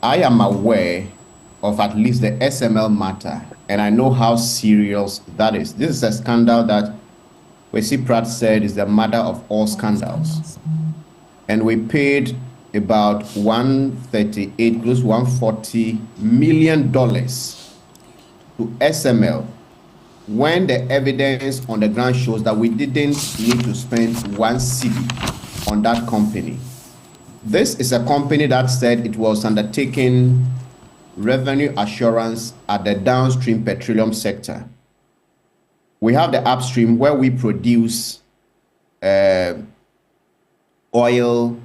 I am aware of at least the SML matter, and I know how serious that is. This is a scandal that Kwesi Pratt said is the mother of all scandals. And we paid about 138, close to $140 million to SML when the evidence on the ground shows that we didn't need to spend one cedi on that company. This is a company that said it was undertaking revenue assurance at the downstream petroleum sector. We have the upstream where we produce oil,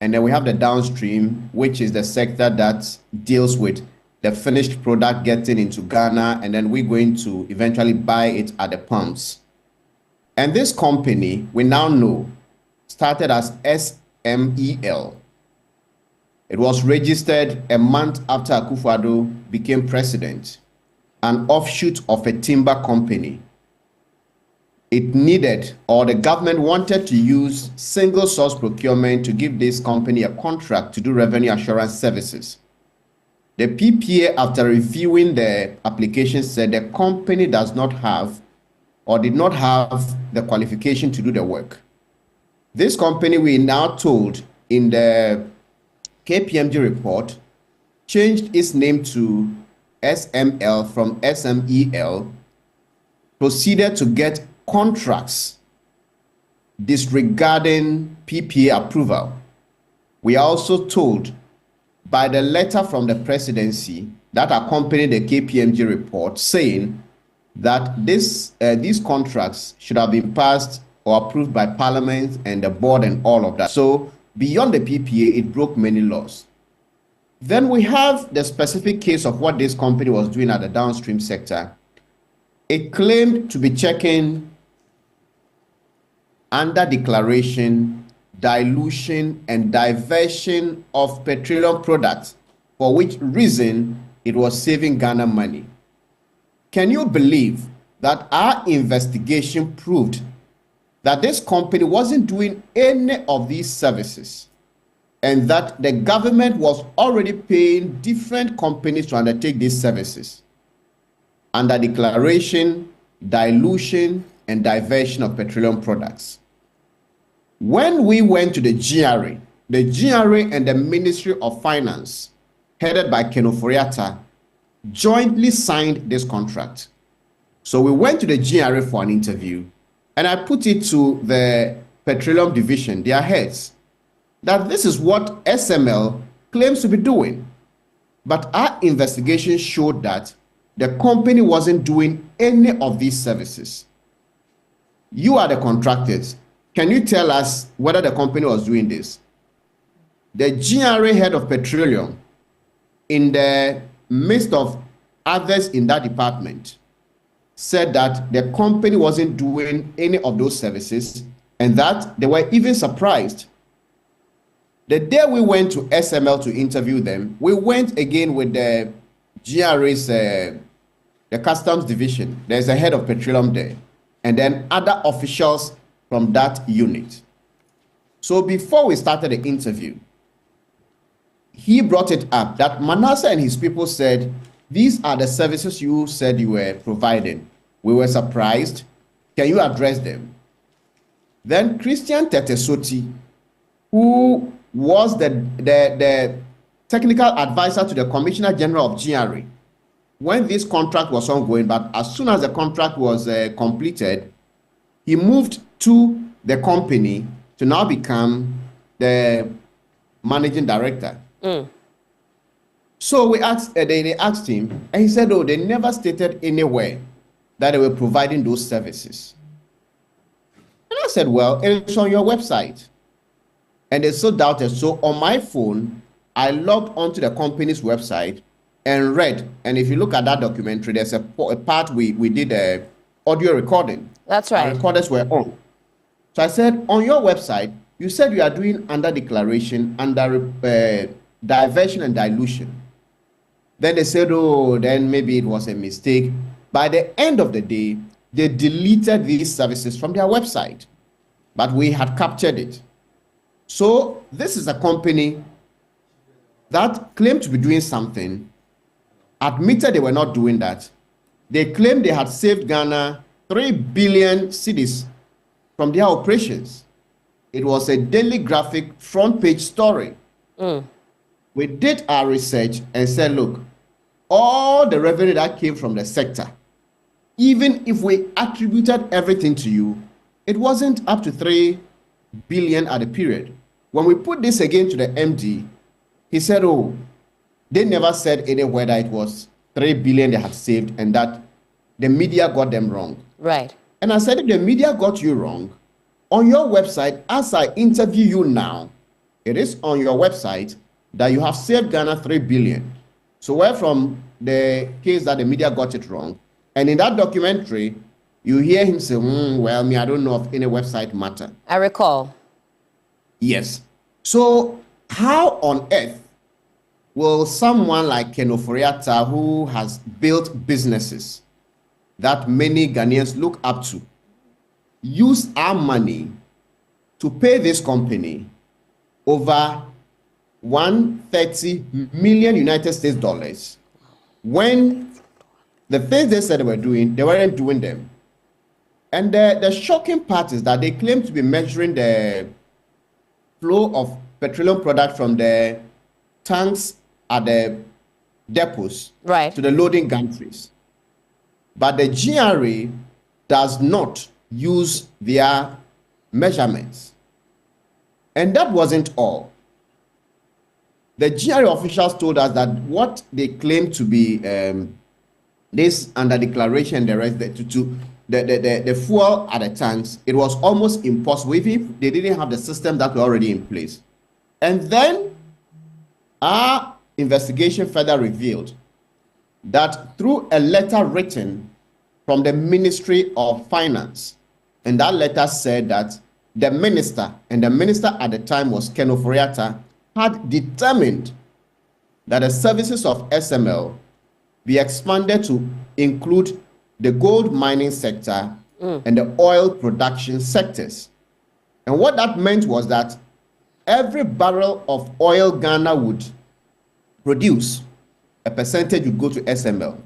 and then we have the downstream, which is the sector that deals with the finished product getting into Ghana, and then we're going to eventually buy it at the pumps. And this company, we now know, started as SMEL. It was registered a month after Akufo-Addo became president, an offshoot of a timber company. It needed, or the government wanted to use single source procurement to give this company a contract to do revenue assurance services. The PPA, after reviewing the application, said the company does not have or did not have the qualification to do the work. This company, we now told in the KPMG report, changed its name to SML from SMEL, proceeded to get contracts disregarding PPA approval. We are also told by the letter from the presidency that accompanied the KPMG report saying that these contracts should have been passed or approved by Parliament and the board and all of that. So beyond the PPA, it broke many laws. Then we have the specific case of what this company was doing at the downstream sector. It claimed to be checking under declaration, dilution, and diversion of petroleum products, for which reason it was saving Ghana money. Can you believe that our investigation proved that this company wasn't doing any of these services, and that the government was already paying different companies to undertake these services under declaration, dilution, and diversion of petroleum products? When we went to the GRA and the Ministry of Finance, headed by Ken Ofori-Atta, jointly signed this contract. So we went to the GRA for an interview, and I put it to the Petroleum Division, their heads, that this is what SML claims to be doing. But our investigation showed that the company wasn't doing any of these services. You are the contractors. Can you tell us whether the company was doing this? The GRA head of petroleum, in the midst of others in that department, said that the company wasn't doing any of those services and that they were even surprised. The day we went to SML to interview them, we went again with the GRA's, the customs division. There's a head of petroleum there, and then other officials from that unit. So before we started the interview, he brought it up that Manasseh and his people said, these are the services you said you were providing. We were surprised. Can you address them? Then Christian Tetesoti, who was the technical advisor to the Commissioner General of GRA, when this contract was ongoing, but as soon as the contract was completed, he moved to the company to now become the managing director. So we asked, they asked him, and he said, oh, they never stated anywhere that they were providing those services. And I said, well, it's on your website. And they so doubted. So on my phone, I logged onto the company's website and read. And if you look at that documentary, there's a part we did a audio recording. That's right. Our recorders were on. So I said, on your website, you said you are doing under declaration, under diversion and dilution. Then they said, oh, then maybe it was a mistake. By the end of the day, they deleted these services from their website, but we had captured it. So this is a company that claimed to be doing something admitted they were not doing that. They claimed they had saved Ghana 3 billion cedis from their operations. It was a Daily Graphic front page story. We did our research and said, look, all the revenue that came from the sector, even if we attributed everything to you, it wasn't up to 3 billion at the period. When we put this again to the MD, he said, oh, they never said anywhere that it was 3 billion they had saved and that the media got them wrong. Right. And I said, if the media got you wrong, on your website, as I interview you now, it is on your website that you have saved Ghana 3 billion. So where from the case that the media got it wrong? And in that documentary, you hear him say, well, I don't know of any website matter. I recall. Yes. So how on earth will someone like Ken Ofori-Atta, who has built businesses that many Ghanaians look up to, use our money to pay this company over 130 million United States dollars when the things they said they were doing, they weren't doing them? And the shocking part is that they claim to be measuring the flow of petroleum product from the tanks at the depots right. to the loading gantries. But the GRA does not use their measurements. And that wasn't all. The GRA officials told us that what they claim to be this under declaration, the rest, the fuel at the tanks, it was almost impossible if they didn't have the system that were already in place. And then our investigation further revealed that through a letter written from the Ministry of Finance, and that letter said that the minister, and the minister at the time was Ken Ofori-Atta, had determined that the services of SML be expanded to include the gold mining sector and the oil production sectors. And what that meant was that every barrel of oil Ghana would produce, a percentage would go to SML.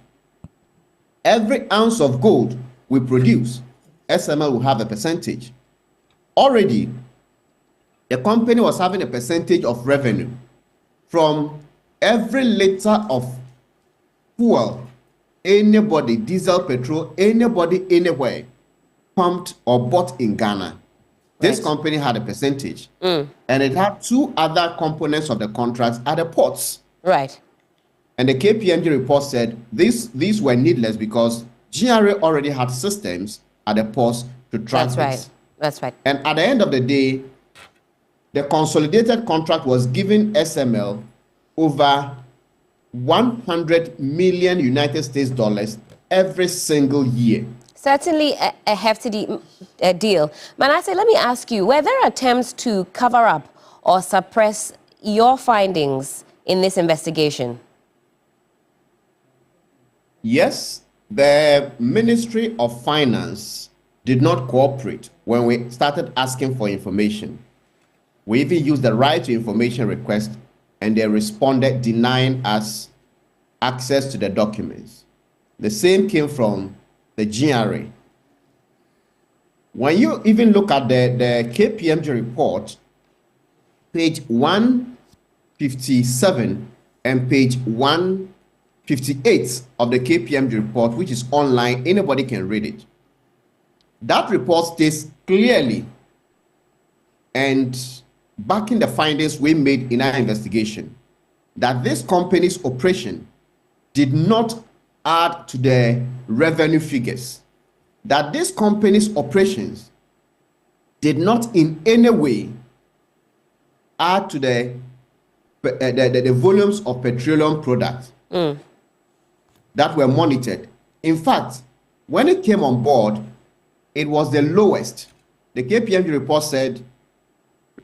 Every ounce of gold we produce, SML will have a percentage. Already, the company was having a percentage of revenue from every liter of fuel, anybody, diesel, petrol, anybody, anywhere, pumped or bought in Ghana. This company had a percentage. And it had two other components of the contracts at the ports. Right. And the KPMG report said these were needless because GRA already had systems at the ports to track this. Right. That's right. And at the end of the day, the consolidated contract was giving SML over 100 million United States dollars every single year. Certainly a hefty deal. Manasseh, let me ask you, were there attempts to cover up or suppress your findings in this investigation? Yes, the Ministry of Finance did not cooperate when we started asking for information. We even used the right to information request, and they responded denying us access to the documents. The same came from the GRA. When you even look at the KPMG report, page 157 and page 158 of the KPMG report, which is online, anybody can read it. That report states clearly, and backing the findings we made in our investigation, that this company's operation did not add to the revenue figures, that this company's operations did not in any way add to the volumes of petroleum products that were monitored. In fact, when it came on board, it was the lowest. The KPMG report said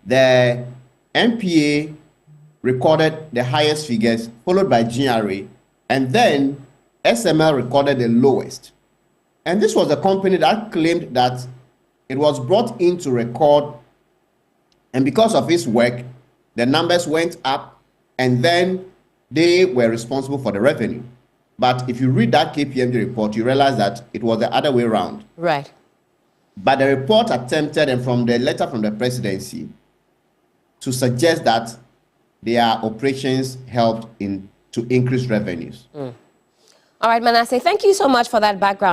the NPA recorded the highest figures, followed by GRA, and then SML recorded the lowest. And this was a company that claimed that it was brought in to record, and because of its work, the numbers went up and then they were responsible for the revenue. But if you read that KPMG report, you realize that it was the other way around. Right. But the report attempted, and from the letter from the presidency, to suggest that their operations helped to increase revenues. All right, Manasseh, thank you so much for that background.